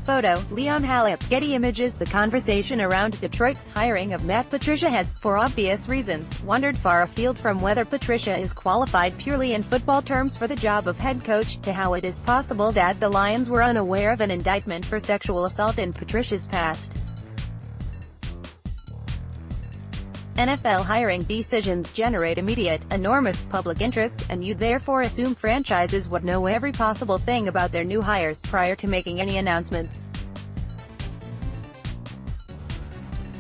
photo, Leon Halip, Getty Images. The conversation around Detroit's hiring of Matt Patricia has, for obvious reasons, wandered far afield from whether Patricia is qualified purely in football terms for the job of head coach, to how it is possible that the Lions were unaware of an indictment for sexual assault in Patricia's past. NFL hiring decisions generate immediate, enormous public interest, and you therefore assume franchises would know every possible thing about their new hires prior to making any announcements.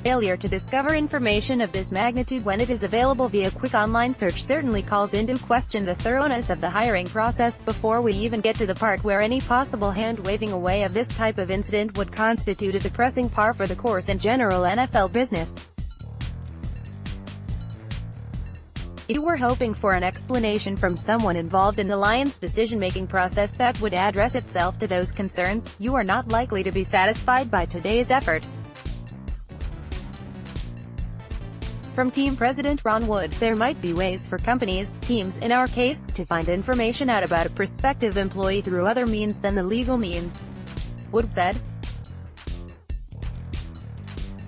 Failure to discover information of this magnitude when it is available via quick online search certainly calls into question the thoroughness of the hiring process, before we even get to the part where any possible hand-waving away of this type of incident would constitute a depressing par for the course in general NFL business. If you were hoping for an explanation from someone involved in the Lions' decision-making process that would address itself to those concerns, you are not likely to be satisfied by today's effort. From team president Ron Wood, there might be ways for companies, teams in our case, to find information out about a prospective employee through other means than the legal means, Wood said.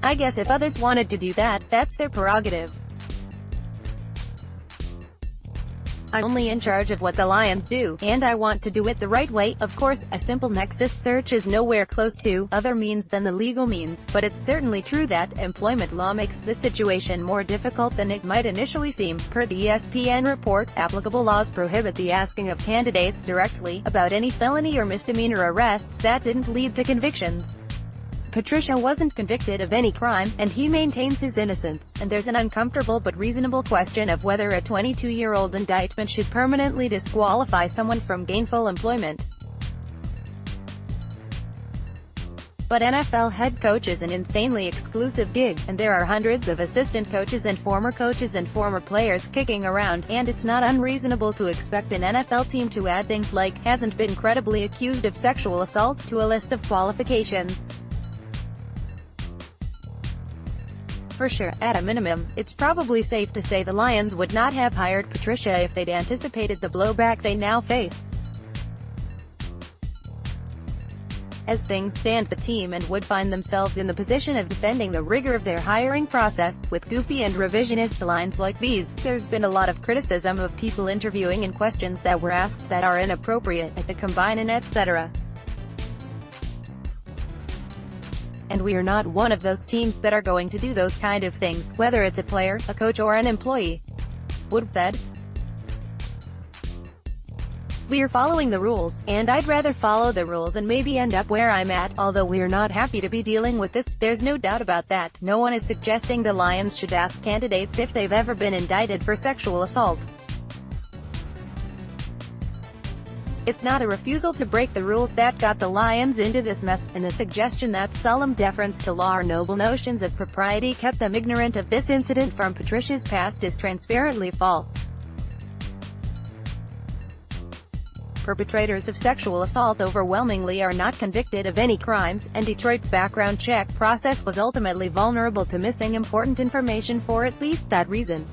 I guess if others wanted to do that, that's their prerogative. I'm only in charge of what the Lions do, and I want to do it the right way. Of course, a simple nexus search is nowhere close to other means than the legal means, but it's certainly true that employment law makes the situation more difficult than it might initially seem. Per the ESPN report, applicable laws prohibit the asking of candidates directly about any felony or misdemeanor arrests that didn't lead to convictions. Patricia wasn't convicted of any crime, and he maintains his innocence, and there's an uncomfortable but reasonable question of whether a 22-year-old indictment should permanently disqualify someone from gainful employment. But NFL head coach is an insanely exclusive gig, and there are hundreds of assistant coaches and former players kicking around, and it's not unreasonable to expect an NFL team to add things like, hasn't been credibly accused of sexual assault, to a list of qualifications. For sure, at a minimum, it's probably safe to say the Lions would not have hired Patricia if they'd anticipated the blowback they now face. As things stand, the team and would find themselves in the position of defending the rigor of their hiring process, with goofy and revisionist lines like these. There's been a lot of criticism of people interviewing and questions that were asked that are inappropriate, at the combine and etc. And we are not one of those teams that are going to do those kind of things, whether it's a player, a coach or an employee, Wood said. We are following the rules, and I'd rather follow the rules and maybe end up where I'm at. Although we're not happy to be dealing with this, there's no doubt about that. No one is suggesting the Lions should ask candidates if they've ever been indicted for sexual assault. It's not a refusal to break the rules that got the Lions into this mess, and the suggestion that solemn deference to law or noble notions of propriety kept them ignorant of this incident from Patricia's past is transparently false. Perpetrators of sexual assault overwhelmingly are not convicted of any crimes, and Detroit's background check process was ultimately vulnerable to missing important information for at least that reason.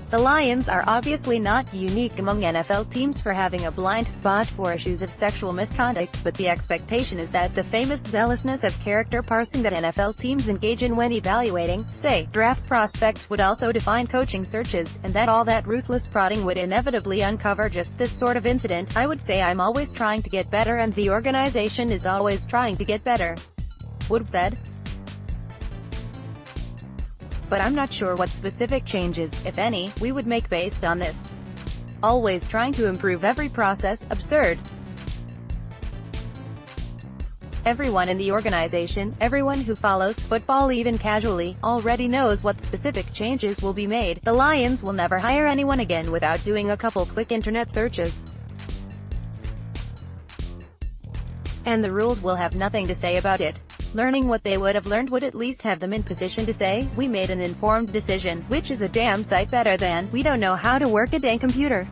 The Lions are obviously not unique among NFL teams for having a blind spot for issues of sexual misconduct, but the expectation is that the famous zealousness of character parsing that NFL teams engage in when evaluating, say, draft prospects would also define coaching searches, and that all that ruthless prodding would inevitably uncover just this sort of incident. I would say I'm always trying to get better and the organization is always trying to get better, Wood said. But I'm not sure what specific changes, if any, we would make based on this. Always trying to improve every process, absurd. Everyone in the organization, everyone who follows football even casually, already knows what specific changes will be made. The Lions will never hire anyone again without doing a couple quick internet searches. And the rules will have nothing to say about it. Learning what they would have learned would at least have them in position to say, we made an informed decision, which is a damn sight better than, we don't know how to work a dang computer.